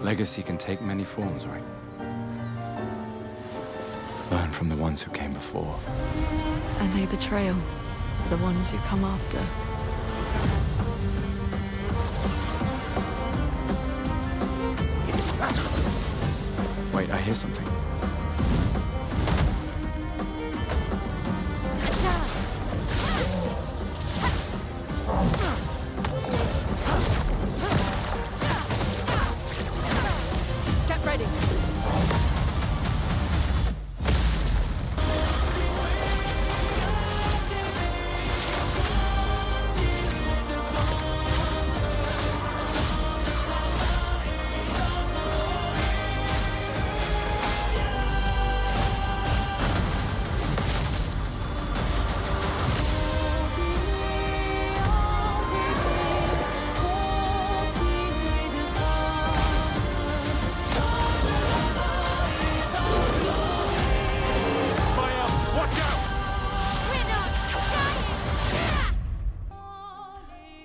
Legacy can take many forms, right? Learn from the ones who came before. And lay the trail for the ones who come after. Wait, I hear something. Get ready.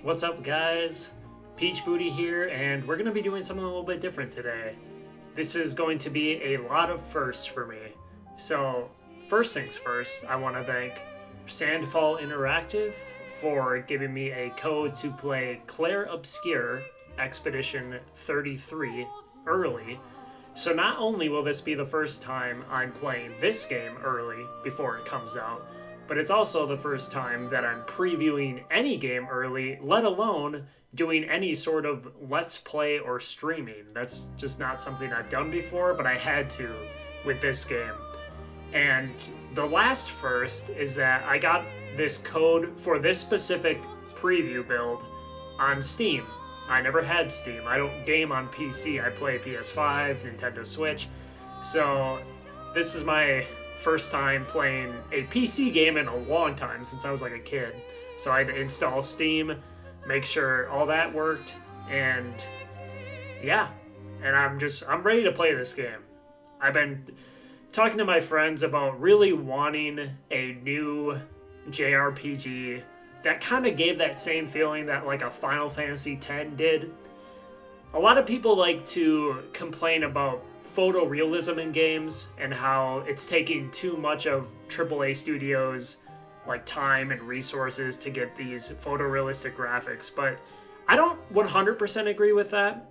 What's up, guys? Peach Booty here, and we're going to be doing something a little bit different today. This is going to be a lot of firsts for me. So, first things first, I want to thank Sandfall Interactive for giving me a code to play Clair Obscur Expedition 33 early. So not only will this be the first time I'm playing this game early before it comes out, but it's also the first time that I'm previewing any game early, let alone doing any sort of Let's Play or streaming. That's just not something I've done before, but I had to with this game. And the last first is that I got this code for this specific preview build on Steam. I never had Steam. I don't game on PC. I play PS5, Nintendo Switch. So this is my first time playing a PC game in a long time, since I was like a kid. So I had to install Steam, make sure all that worked, and yeah. And I'm ready to play this game. I've been talking to my friends about really wanting a new JRPG that kind of gave that same feeling that like a Final Fantasy X did. A lot of people like to complain about photorealism in games and how it's taking too much of AAA studios like time and resources to get these photorealistic graphics, but I don't 100% agree with that.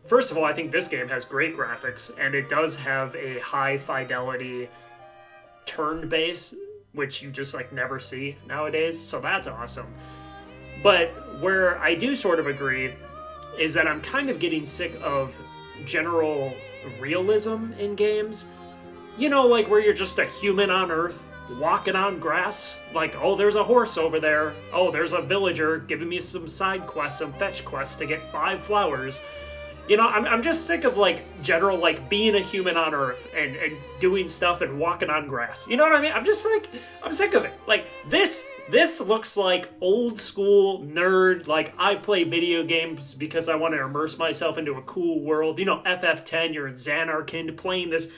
First of all, I think this game has great graphics, and it does have a high fidelity turn base, which you just like never see nowadays, so that's awesome. But where I do sort of agree is that I'm kind of getting sick of general realism in games. You know, like where you're just a human on Earth walking on grass. Like, oh, there's a horse over there. Oh, there's a villager giving me some side quests, some fetch quests to get 5 flowers. You know, I'm just sick of like general like being a human on Earth and doing stuff and walking on grass. You know what I mean? I'm sick of it. Like this looks like old school nerd, like I play video games because I want to immerse myself into a cool world. You know, FF10, you're in Xanarkand playing this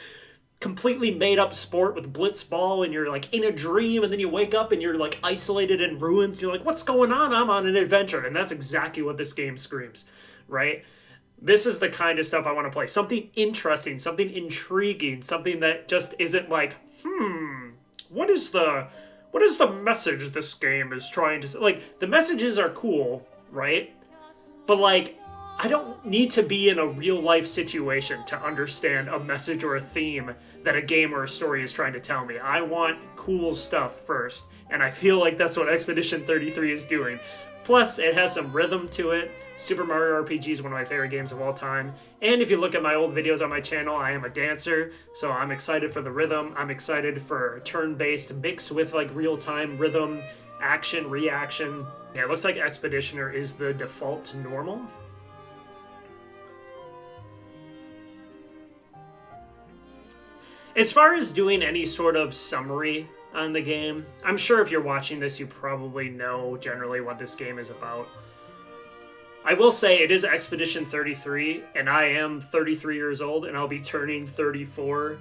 completely made up sport with blitzball, and you're like in a dream, and then you wake up and you're like isolated in ruins. You're like, what's going on? I'm on an adventure. And that's exactly what this game screams, right? This is the kind of stuff I want to play. Something interesting, something intriguing, something that just isn't like, what is the message this game is trying to say? Like, the messages are cool, right? But like, I don't need to be in a real life situation to understand a message or a theme that a game or a story is trying to tell me. I want cool stuff first, and I feel like that's what Expedition 33 is doing. Plus, it has some rhythm to it. Super Mario RPG is one of my favorite games of all time. And if you look at my old videos on my channel, I am a dancer, so I'm excited for the rhythm. I'm excited for turn-based mix with like real-time rhythm, action, reaction. Yeah, it looks like Expeditioner is the default normal. As far as doing any sort of summary on the game, I'm sure if you're watching this, you probably know generally what this game is about. I will say it is Expedition 33, and I am 33 years old, and I'll be turning 34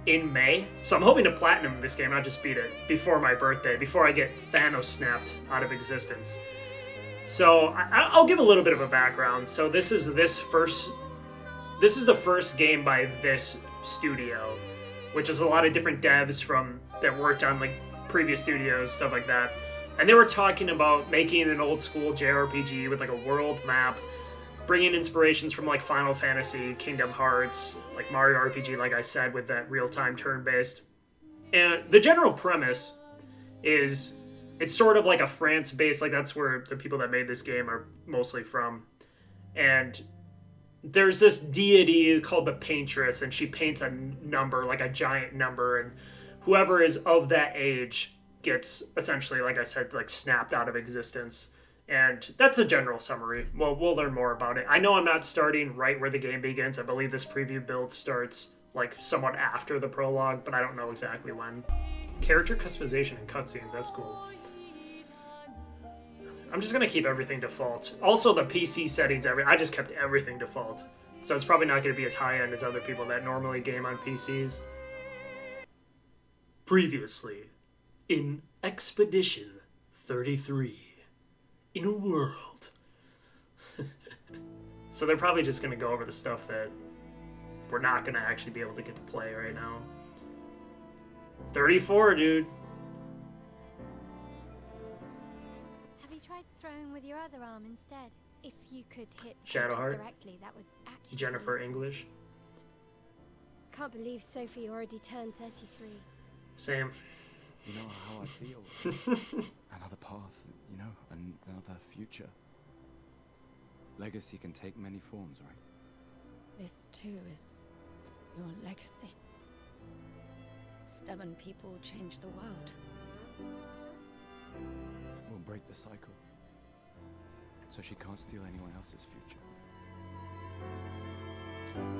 in May. So I'm hoping to platinum this game, not just beat it, before my birthday, before I get Thanos snapped out of existence. So I'll give a little bit of a background. So this is this first this is the first game by this studio, which is a lot of different devs from that worked on like previous studios, stuff like that. And they were talking about making an old school JRPG with like a world map, bringing inspirations from like Final Fantasy, Kingdom Hearts, like Mario RPG, like I said, with that real-time turn-based. And the general premise is it's sort of like a France-based, like that's where the people that made this game are mostly from. And there's this deity called the Paintress, and she paints a number, like a giant number, and whoever is of that age gets essentially, like I said, like snapped out of existence. And that's a general summary. Well, we'll learn more about it. I know I'm not starting right where the game begins. I believe this preview build starts like somewhat after the prologue, but I don't know exactly when. Character customization and cutscenes, that's cool. I'm just gonna keep everything default. Also the PC settings, I just kept everything default. So it's probably not gonna be as high end as other people that normally game on PCs. Previously, in Expedition 33. In a world. So they're probably just going to go over the stuff that we're not going to actually be able to get to play right now. 34, dude. Have you tried throwing with your other arm instead? If you could hit Shadowheart. directly, that would actually Jennifer be useful. English. Can't believe Sophie already turned 33. Same. You know how I feel. Another path, you know, another future. Legacy can take many forms, right? This too is your legacy. Stubborn people change the world. We'll break the cycle. So she can't steal anyone else's future.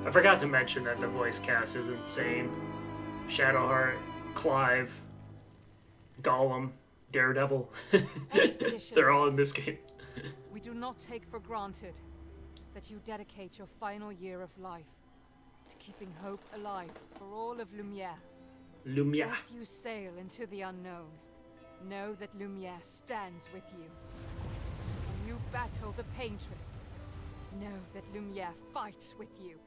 I forgot to mention that the voice cast is insane. Shadowheart, Clive, Gollum, Daredevil. They're all in this game. We do not take for granted that you dedicate your final year of life to keeping hope alive for all of Lumiere. Lumiere. As you sail into the unknown, know that Lumiere stands with you. When you battle the Paintress, know that Lumiere fights with you.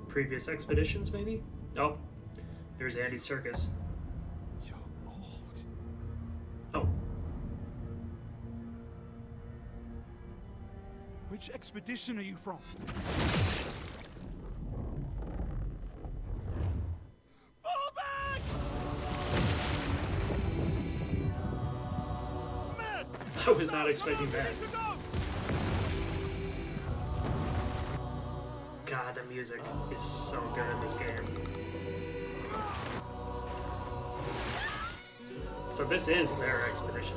Previous expeditions, maybe? Oh, there's Andy Serkis. You're old. Oh, Which expedition are you from? Fall back! Man! I was not expecting that. To go! God, the music is so good in this game. So this is their expedition.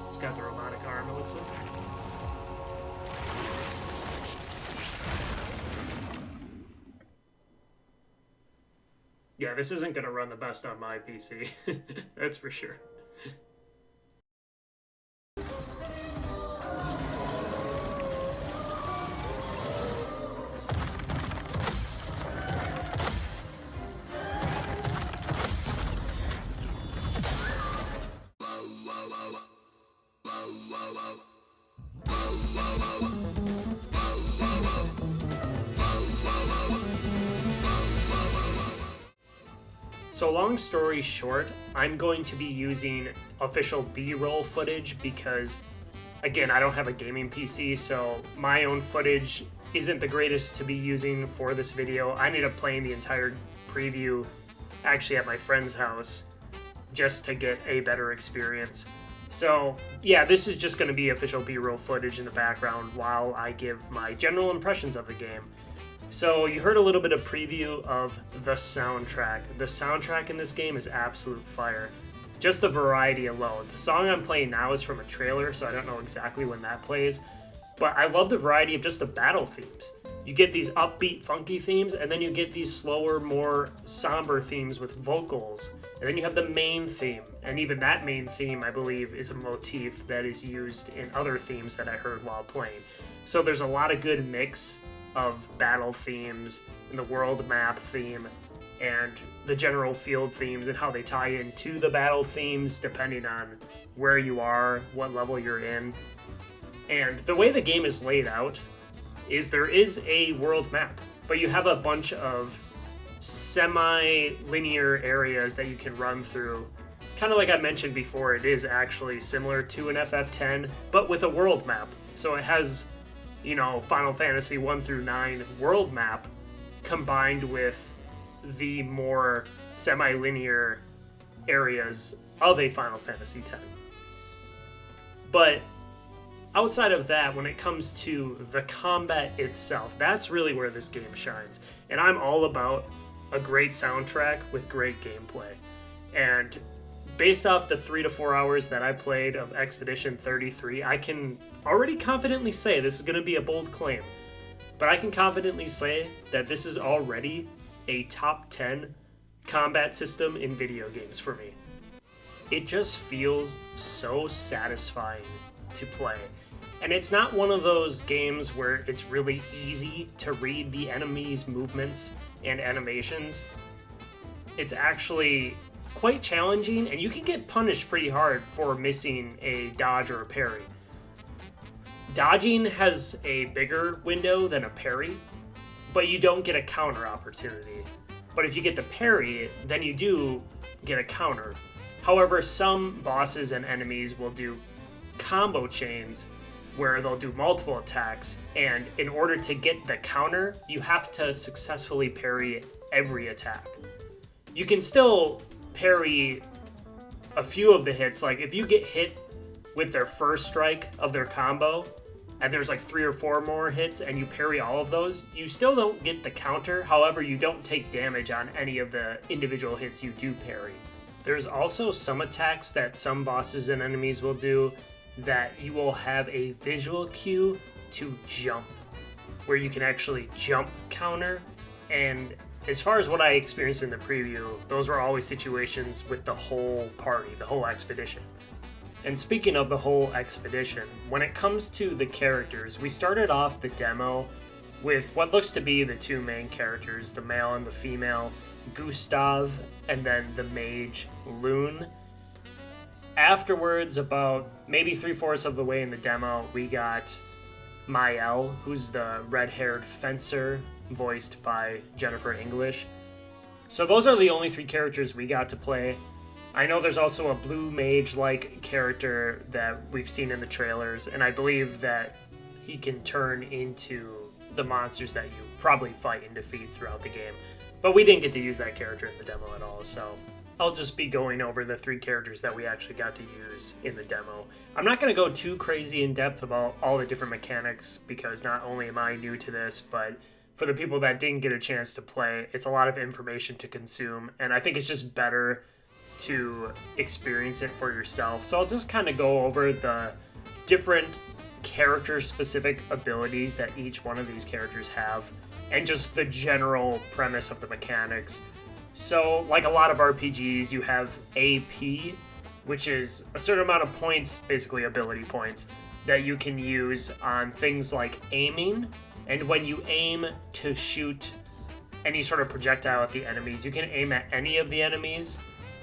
It's got the robotic arm, it looks like. Yeah, this isn't gonna run the best on my PC. That's for sure. So long story short, I'm going to be using official B-roll footage because, again, I don't have a gaming PC, so my own footage isn't the greatest to be using for this video. I ended up playing the entire preview actually at my friend's house just to get a better experience. So yeah, this is just going to be official B-roll footage in the background while I give my general impressions of the game. So you heard a little bit of preview of the soundtrack. The soundtrack in this game is absolute fire. Just the variety alone. The song I'm playing now is from a trailer, so I don't know exactly when that plays. But I love the variety of just the battle themes. You get these upbeat, funky themes, and then you get these slower, more somber themes with vocals. And then you have the main theme. And even that main theme, I believe, is a motif that is used in other themes that I heard while playing. So there's a lot of good mix of battle themes and the world map theme and the general field themes and how they tie into the battle themes depending on where you are, what level you're in. And the way the game is laid out is there is a world map, but you have a bunch of semi-linear areas that you can run through. Kind of like I mentioned before, it is actually similar to an FF10, but with a world map. So it has, you know, Final Fantasy 1 through 9 world map combined with the more semi-linear areas of a Final Fantasy X. But outside of that, when it comes to the combat itself, that's really where this game shines. And I'm all about a great soundtrack with great gameplay. And based off the 3 to 4 hours that I played of Expedition 33, I can already confidently say, this is going to be a bold claim, but I can confidently say that this is already a top 10 combat system in video games for me. It just feels so satisfying to play. And it's not one of those games where it's really easy to read the enemy's movements and animations. It's actually quite challenging, and you can get punished pretty hard for missing a dodge or a parry. Dodging has a bigger window than a parry, but you don't get a counter opportunity. But if you get the parry, then you do get a counter. However, some bosses and enemies will do combo chains where they'll do multiple attacks, and in order to get the counter, you have to successfully parry every attack. You can still parry a few of the hits, like if you get hit with their first strike of their combo, and there's like 3 or 4 more hits, and you parry all of those, you still don't get the counter. However, you don't take damage on any of the individual hits you do parry. There's also some attacks that some bosses and enemies will do that you will have a visual cue to jump, where you can actually jump counter. And as far as what I experienced in the preview, those were always situations with the whole party, the whole expedition. And speaking of the whole expedition, when it comes to the characters, we started off the demo with what looks to be the 2 main characters, the male and the female, Gustav, and then the mage, Lune. Afterwards, about maybe 3/4 of the way in the demo, we got Mael, who's the red-haired fencer, voiced by Jennifer English. So those are the only 3 characters we got to play. I know there's also a blue mage-like character that we've seen in the trailers, and I believe that he can turn into the monsters that you probably fight and defeat throughout the game. But we didn't get to use that character in the demo at all, so I'll just be going over the 3 characters that we actually got to use in the demo. I'm not going to go too crazy in depth about all the different mechanics, because not only am I new to this, but for the people that didn't get a chance to play, it's a lot of information to consume, and I think it's just better to experience it for yourself. So I'll just kind of go over the different character-specific abilities that each one of these characters have, and just the general premise of the mechanics. So, like a lot of RPGs, you have AP, which is a certain amount of points, basically ability points, that you can use on things like aiming. And when you aim to shoot any sort of projectile at the enemies, you can aim at any of the enemies,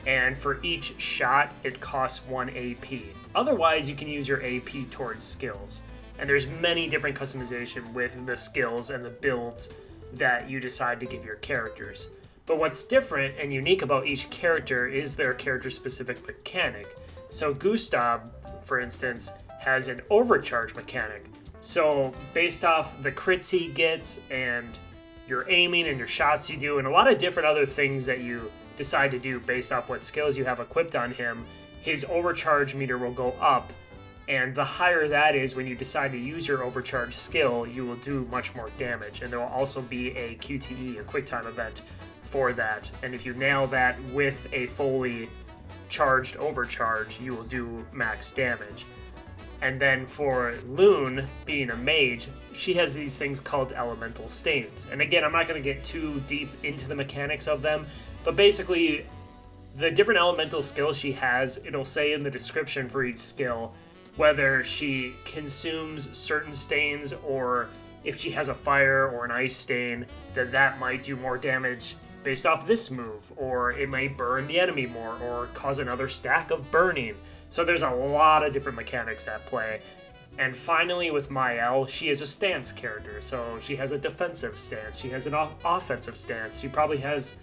and for each shot, it costs 1 AP. Otherwise, you can use your AP towards skills. And there's many different customization with the skills and the builds that you decide to give your characters. But what's different and unique about each character is their character-specific mechanic. So Gustav, for instance, has an overcharge mechanic. So based off the crits he gets and your aiming and your shots you do and a lot of different other things that you decide to do based off what skills you have equipped on him, his overcharge meter will go up. And the higher that is, when you decide to use your overcharge skill, you will do much more damage. And there will also be a QTE, a QuickTime event, for that. And if you nail that with a fully charged overcharge, you will do max damage. And then for Lune, being a mage, she has these things called elemental stains. And again, I'm not going to get too deep into the mechanics of them, but basically, the different elemental skills she has, it'll say in the description for each skill whether she consumes certain stains or if she has a fire or an ice stain, then that might do more damage based off this move, or it may burn the enemy more, or cause another stack of burning. So there's a lot of different mechanics at play. And finally with Mael, she is a stance character, so she has a defensive stance, she has an offensive stance, she probably has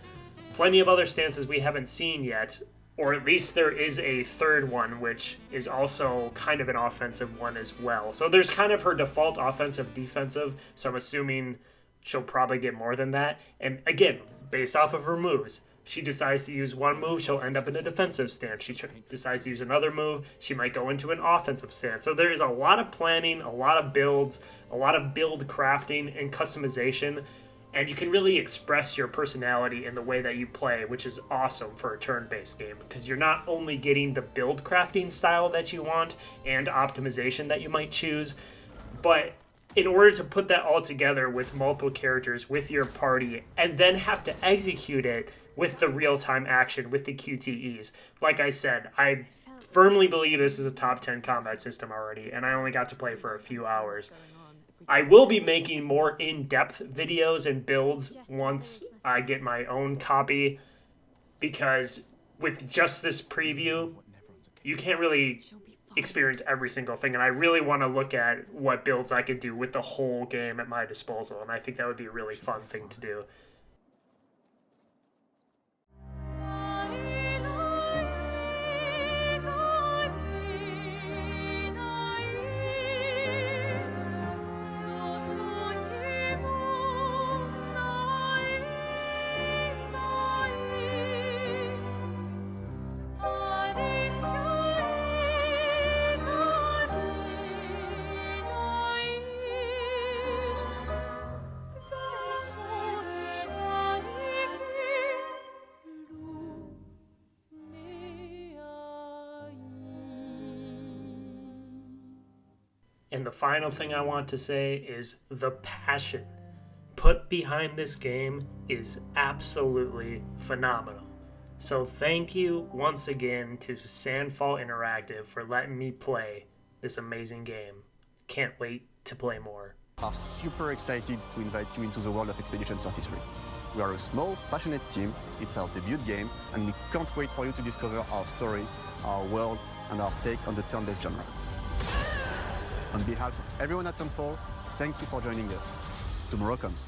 plenty of other stances we haven't seen yet, or at least there is a third one which is also kind of an offensive one as well. So there's kind of her default offensive defensive, so I'm assuming she'll probably get more than that. And again, based off of her moves, she decides to use one move, she'll end up in a defensive stance. She decides to use another move, she might go into an offensive stance. So there is a lot of planning, a lot of builds, a lot of build crafting and customization, and you can really express your personality in the way that you play, which is awesome for a turn-based game, because you're not only getting the build crafting style that you want and optimization that you might choose, but in order to put that all together with multiple characters, with your party, and then have to execute it with the real-time action, with the QTEs. Like I said, I firmly believe this is a top 10 combat system already, and I only got to play for a few hours. I will be making more in-depth videos and builds once I get my own copy, because with just this preview, you can't really experience every single thing, and I really want to look at what builds I could do with the whole game at my disposal, and I think that would be a really fun thing to do. And the final thing I want to say is the passion put behind this game is absolutely phenomenal. So thank you once again to Sandfall Interactive for letting me play this amazing game. Can't wait to play more. Are super excited to invite you into the world of Expedition 33. We are a small, passionate team, it's our debut game, and we can't wait for you to discover our story, our world, and our take on the turn-based genre. On behalf of everyone at Sandfall, thank you for joining us. Tomorrow comes.